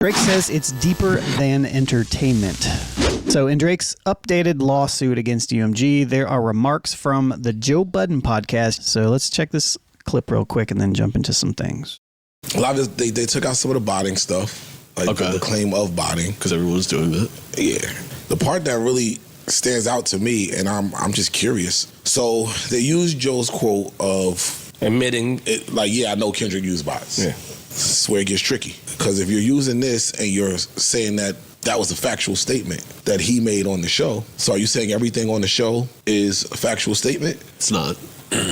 Drake says it's deeper than entertainment. So in Drake's updated lawsuit against UMG, there are remarks from the Joe Budden podcast. So let's check this clip real quick and then jump into some things. A lot of this, they took out some of the botting stuff, like the claim of botting. Because everyone's doing that. Yeah. The part that really stands out to me, and I'm just curious. So they used Joe's quote of admitting, I know Kendrick used bots. Yeah. This is where it gets tricky. Because if you're using this and you're saying that was a factual statement that he made on the show, so are you saying everything on the show is a factual statement? It's not.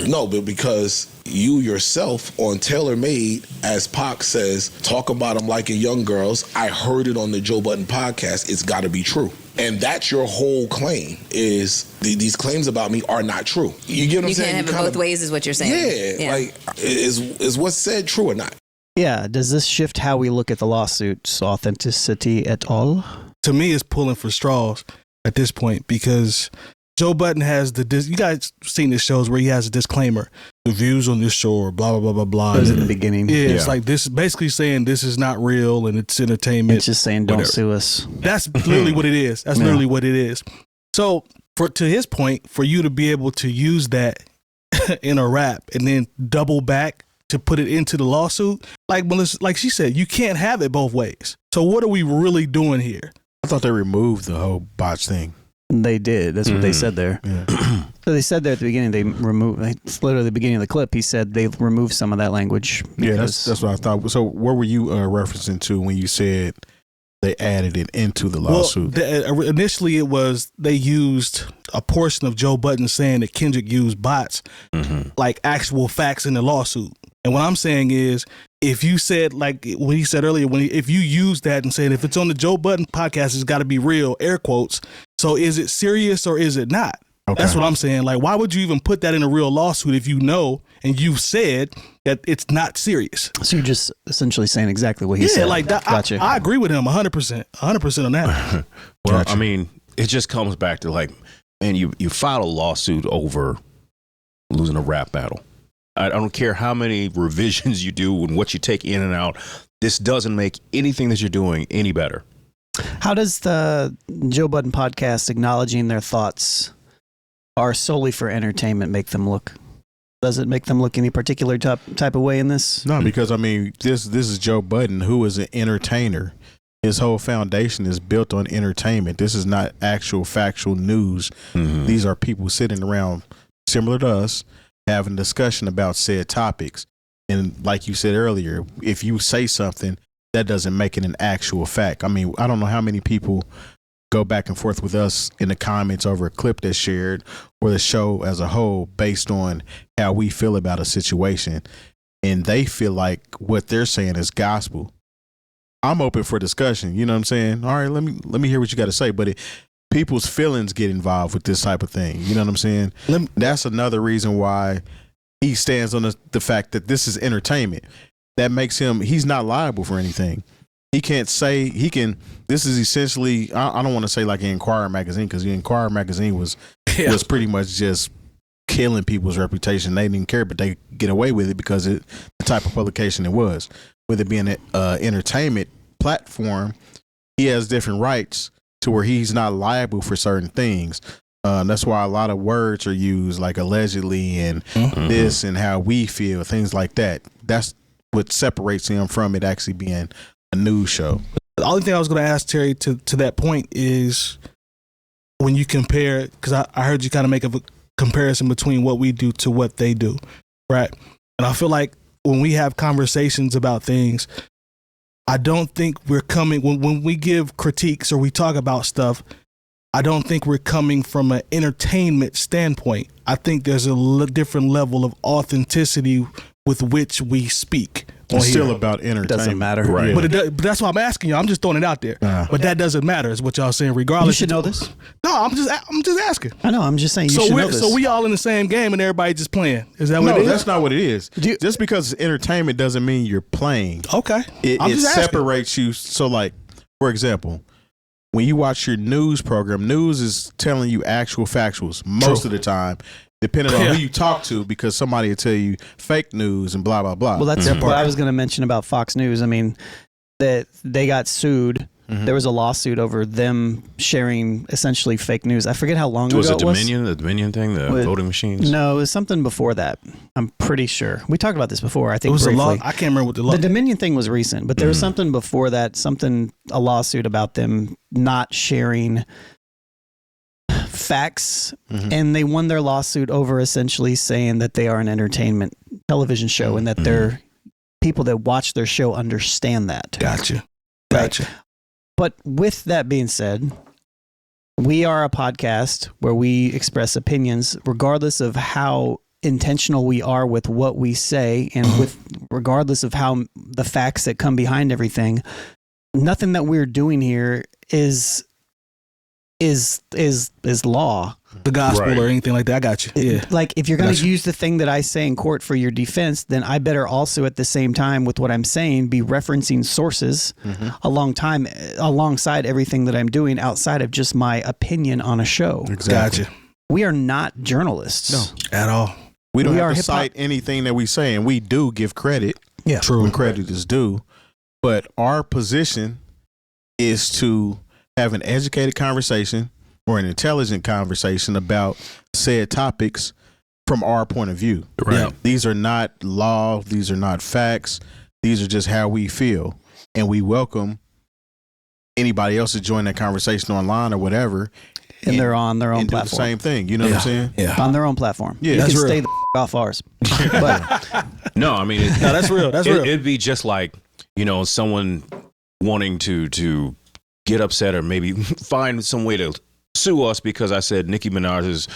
No, but because you yourself on Taylor Made, as Pac says, talk about him liking young girls, I heard it on the Joe Budden podcast, it's got to be true. And that's your whole claim, is these claims about me are not true. You get what I'm saying? You can't have it both ways is what you're saying. Yeah. Like, is what's said true or not? Yeah, does this shift how we look at the lawsuit's authenticity at all? To me, it's pulling for straws at this point because Joe Budden has you guys seen the shows where he has a disclaimer. The views on this show are blah, blah, blah, blah, blah. It was in the beginning. Yeah, it's like this, basically saying this is not real and it's entertainment. It's just saying don't sue us. That's literally what it is. That's literally what it is. So to his point, for you to be able to use that in a rap and then double back to put it into the lawsuit, like Melissa, like she said, you can't have it both ways. So what are we really doing here? I thought they removed the whole botch thing. They did. That's what they said there. Yeah. So they said there at the beginning, they removed, it's literally the beginning of the clip, he said they removed some of that language. Yeah, that's what I thought. So what were you referencing to when you said they added it into the lawsuit? Well, initially it was they used a portion of Joe Budden saying that Kendrick used bots, like actual facts in the lawsuit. And what I'm saying is, if you said, like what he said earlier, if you use that and said, if it's on the Joe Budden podcast, it's got to be real, air quotes. So is it serious or is it not? Okay. That's what I'm saying. Like, why would you even put that in a real lawsuit if you know and you've said that it's not serious? So you're just essentially saying exactly what he said. Yeah, like that. Gotcha. I agree with him 100% on that. Well, Gotcha. I mean, it just comes back to like, man, you filed a lawsuit over losing a rap battle. I don't care how many revisions you do and what you take in and out. This doesn't make anything that you're doing any better. How does the Joe Budden podcast acknowledging their thoughts are solely for entertainment make them look? Does it make them look any particular type of way in this? No, because I mean, this is Joe Budden, who is an entertainer. His whole foundation is built on entertainment. This is not actual factual news. These are people sitting around similar to us, having discussion about said topics. And like you said earlier, if you say something, that doesn't make it an actual fact. I mean, I don't know how many people go back and forth with us in the comments over a clip that's shared or the show as a whole based on how we feel about a situation. And they feel like what they're saying is gospel. I'm open for discussion. You know what I'm saying? All right, let me hear what you got to say. But people's feelings get involved with this type of thing. You know what I'm saying? That's another reason why he stands on the fact that this is entertainment. That makes him, he's not liable for anything. He can't say, this is essentially, I don't want to say like an Inquirer magazine, because the Inquirer magazine was pretty much just killing people's reputation. They didn't care, but they get away with it because the type of publication it was. With it being an entertainment platform, he has different rights to where he's not liable for certain things. That's why a lot of words are used, like allegedly and this and how we feel, things like that. That's what separates him from it actually being a news show. The only thing I was going to ask Terry to that point is when you compare, because I heard you kind of make a comparison between what we do to what they do, right? And I feel like when we have conversations about things, I don't think we're coming, when we give critiques or we talk about stuff, I don't think we're coming from an entertainment standpoint. I think there's a different level of authenticity with which we speak. It's still about entertainment. Doesn't matter. Right. But that's why I'm asking you. I'm just throwing it out there. But that doesn't matter is what y'all saying regardless. You should know this. No, I'm just asking. I know. I'm just saying you should know this. So we all in the same game and everybody just playing. Is that what it is? No, that's not what it is. Just because it's entertainment doesn't mean you're playing. Okay. It separates you. So like, for example, when you watch your news program, news is telling you actual factuals most of the time, depending on who you talk to, because somebody will tell you fake news and blah, blah, blah. Well, that's what I was going to mention about Fox News. I mean, that they got sued. Mm-hmm. There was a lawsuit over them sharing essentially fake news. I forget how long Was ago it it was. Dominion, the Dominion thing, the What- voting machines? No, it was something before that. I'm pretty sure. We talked about this before, I think It was briefly. a law. I can't remember what the law. The Dominion thing was recent, but there was something before that, a lawsuit about them not sharing facts, and they won their lawsuit over essentially saying that they are an entertainment television show and that their people that watch their show understand that. Gotcha. But with that being said, we are a podcast where we express opinions regardless of how intentional we are with what we say and with regardless of how the facts that come behind everything. Nothing that we're doing here is law. The gospel Right. or anything like that. I got you. Yeah. Like, if you're going Gotcha. to use the thing that I say in court for your defense, then I better also at the same time with what I'm saying be referencing sources alongside everything that I'm doing outside of just my opinion on a show. Exactly. Gotcha. We are not journalists. No. At all. We don't We have are to hip-hop. cite anything that we say, and we do give credit Yeah. True. when credit is due. But our position is to have an educated conversation or an intelligent conversation about said topics from our point of view. Right. Yeah. These are not law. These are not facts. These are just how we feel. And we welcome anybody else to join that conversation online or whatever. And they're on their own and do the platform. same thing. You know what I'm saying? Yeah. On their own platform. Yeah. You That's can real. stay the off ours. But No, I mean, No, that's real. That's real. It'd be just like, someone wanting to get upset or maybe find some way to sue us because I said Nicki Minaj's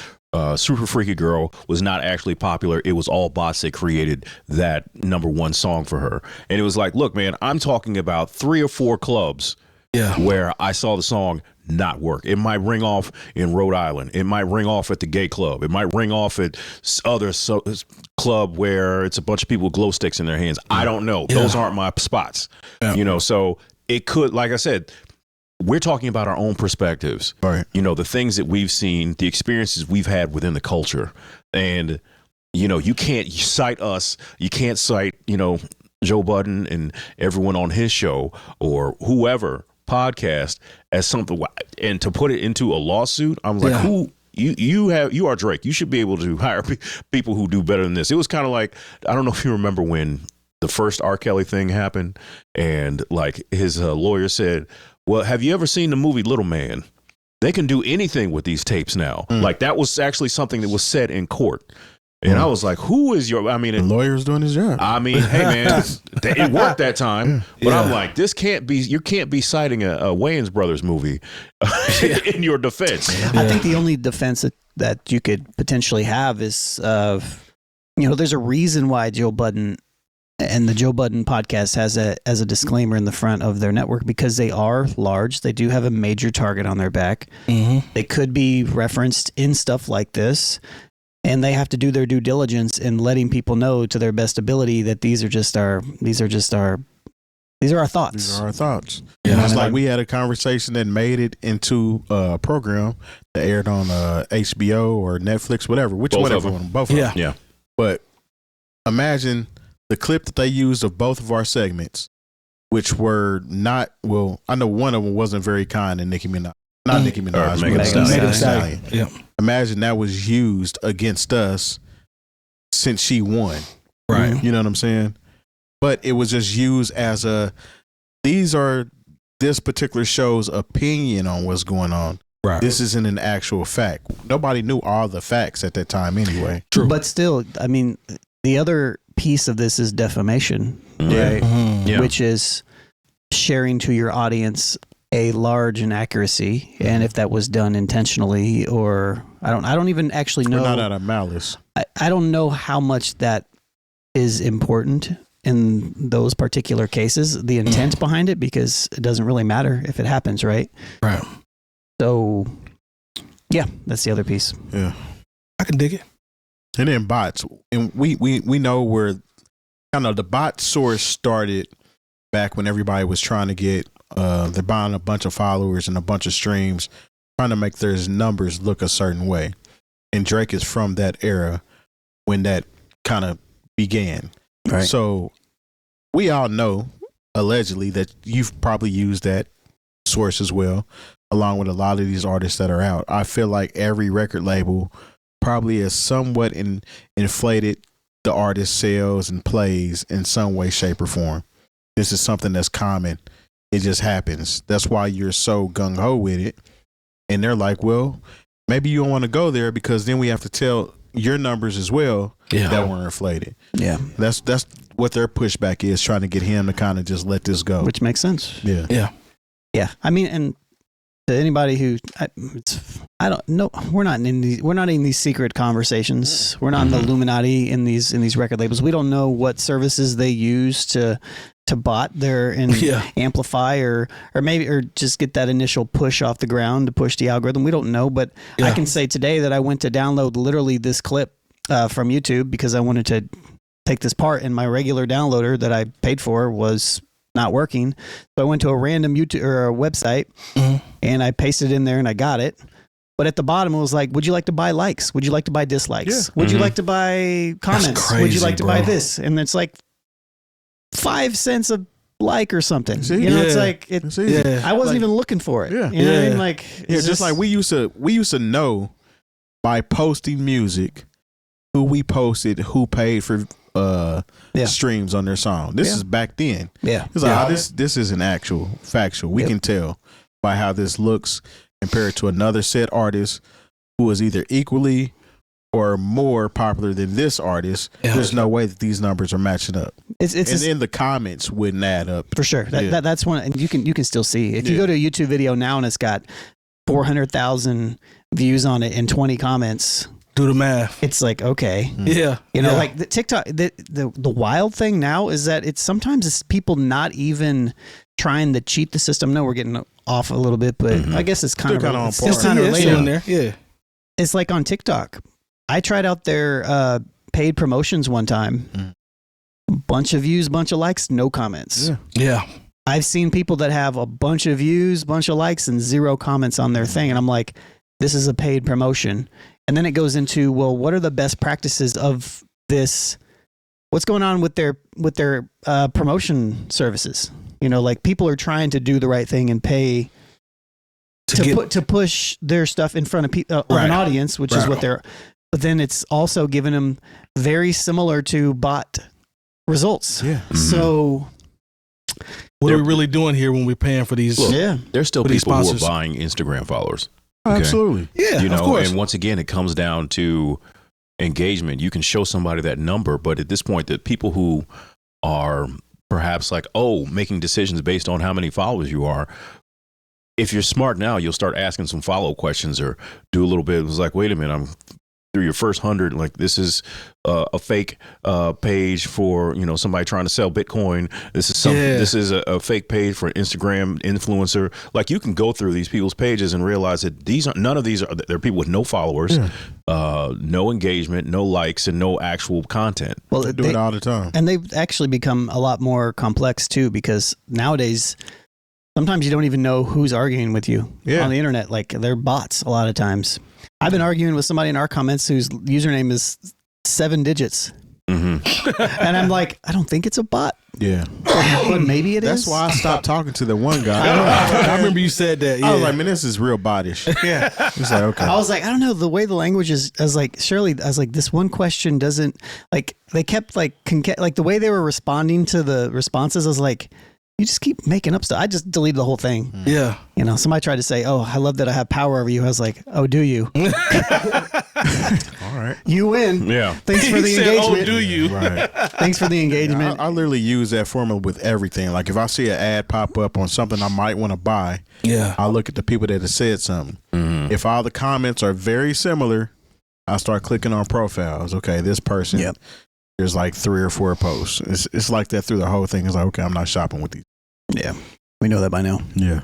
Super Freaky Girl was not actually popular. It was all bots that created that #1 song for her. And it was like, look, man, I'm talking about 3 or 4 clubs Yeah. where I saw the song not work. It might ring off in Rhode Island. It might ring off at the gay club. It might ring off at other club where it's a bunch of people with glow sticks in their hands. I don't know. Yeah. Those aren't my spots. Yeah. So it could, like I said, we're talking about our own perspectives. Right. The things that we've seen, the experiences we've had within the culture. And, you can't cite us. You can't cite, Joe Budden and everyone on his show or whoever podcast as something, and to put it into a lawsuit, I'm like, Yeah. who you are Drake. You should be able to hire people who do better than this. It was kind of like, I don't know if you remember when the first R. Kelly thing happened, and like his lawyer said, well, have you ever seen the movie Little Man? They can do anything with these tapes now. Like that was actually something that was said in court. And I was like, who is your, The lawyer's doing his job. hey man, it worked that time. But Yeah. I'm like, you can't be citing a Wayans Brothers movie in your defense. I think the only defense that you could potentially have is, there's a reason why Joe Budden and the Joe Budden podcast has as a disclaimer in the front of their network, because they are large. They do have a major target on their back. Mm-hmm. They could be referenced in stuff like this, and they have to do their due diligence in letting people know to their best ability that these are our thoughts. These are our thoughts. Yeah. It's like we had a conversation that made it into a program that aired on HBO or Netflix, whatever. Both of them. Both of them. Yeah. But imagine the clip that they used of both of our segments, which were not, well, I know one of them wasn't very kind to Nicki Minaj. Not Nicki Minaj, Megan but Thee Stallion. Megan Thee Thee Stallion. Yeah. Imagine that was used against us since she won. Right. You know what I'm saying? But it was just used as these are this particular show's opinion on what's going on. Right. This isn't an actual fact. Nobody knew all the facts at that time anyway. True. But still, I mean, the other piece of this is defamation, right? Mhm. Yeah. Which is sharing to your audience a large inaccuracy, and if that was done intentionally or I don't even actually know. We're not out of malice. I don't know how much that is important in those particular cases, the intent behind it, because it doesn't really matter if it happens, right? Right. So, yeah, that's the other piece. Yeah. I can dig it. And then bots. And we know where kind of the bot source started back when everybody was trying to get they're buying a bunch of followers and a bunch of streams, trying to make their numbers look a certain way. And Drake is from that era when that kind of began. Right. So we all know allegedly that you've probably used that source as well, along with a lot of these artists that are out. I feel like every record label probably has somewhat inflated the artist sales and plays in some way, shape, or form. This is something that's common. It just happens. That's why you're so gung-ho with it. And they're like, well, maybe you don't want to go there because then we have to tell your numbers as well that were inflated. Yeah. That's what their pushback is, trying to get him to kind of just let this go. Which makes sense. Yeah. Yeah. Yeah. I mean, and to anybody who, I don't know, we're not in these secret conversations. We're not in the Illuminati in these record labels. We don't know what services they use to bot their and amplify or just get that initial push off the ground to push the algorithm. We don't know, but I can say today that I went to download literally this clip from YouTube because I wanted to take this part, and my regular downloader that I paid for was not working. So I went to a random YouTube or a website and I pasted it in there and I got it. But at the bottom it was like, would you like to buy likes? Would you like to buy dislikes? Would you like to buy comments? Crazy, would you like to buy bro. this? And it's like 5 cents a like or something. See? You know, Yeah. it's like It's easy. I wasn't even looking for it. Yeah. You know what I mean? Like it's just like we used to know by posting music who posted, who paid for streams on their song. This is back then. Yeah. It's like, this isn't factual. We can tell by how this looks compared to another set artist who is either equally or more popular than this artist. There's no way that these numbers are matching up. It's and then the comments wouldn't add up. for sure. That's one, and you can still see if you go to a YouTube video now and it's got 400,000 views on it and 20 comments. Do the math. It's like, okay. Yeah. You know, like the TikTok, the wild thing now is that it's people not even trying to cheat the system. No, we're getting off a little bit, but I guess it's kind of related. In there. Yeah. It's like on TikTok. I tried out their paid promotions one time. Bunch of views, bunch of likes, no comments. Yeah. I've seen people that have a bunch of views, bunch of likes, and 0 comments on their thing. And I'm like, this is a paid promotion. And then it goes into, well, what are the best practices of this? What's going on with their promotion services? You know, like people are trying to do the right thing and pay to push their stuff in front of an audience, which is what they're. But then it's also giving them very similar to bot results. Yeah. So what are we really doing here when we're paying for these? There's still people who are buying Instagram followers. Okay. Absolutely. Yeah, you know, of course. And once again, it comes down to engagement. You can show somebody that number, but at this point, the people who are perhaps like, making decisions based on how many followers you are, if you're smart now, you'll start asking some follow-up questions or do a little bit. It was like, wait a minute, I'm through your first 100, like this is a fake page for somebody trying to sell Bitcoin. This is This is a fake page for an Instagram influencer. Like you can go through these people's pages and realize that none of these are. They're people with no followers, no engagement, no likes, and no actual content. Well, they do it all the time, and they've actually become a lot more complex too, because nowadays sometimes you don't even know who's arguing with you on the internet. Like they're bots a lot of times. I've been arguing with somebody in our comments whose username is 7 digits. And I'm like, I don't think it's a bot. Yeah. But maybe it is. That's why I stopped talking to the one guy. I remember you said that. Yeah. I was like, man, this is real bottish. It's like, okay. I was like, I don't know, the way the language is, I was like, surely, I was like, this one question doesn't, like, they kept like the way they were responding to the responses, I was like, you just keep making up stuff. I just deleted the whole thing. Yeah. You know, somebody tried to say, I love that I have power over you. I was like, oh, do you? All right. You win. Yeah. Thanks for the He said, engagement. oh, do you? Right. Thanks for the engagement. I literally use that formula with everything. Like if I see an ad pop up on something I might want to buy, I look at the people that have said something. If all the comments are very similar, I start clicking on profiles. Okay, this person. Yep. There's like 3 or 4 posts. It's like that through the whole thing. It's like, okay, I'm not shopping with these. Yeah. We know that by now. Yeah.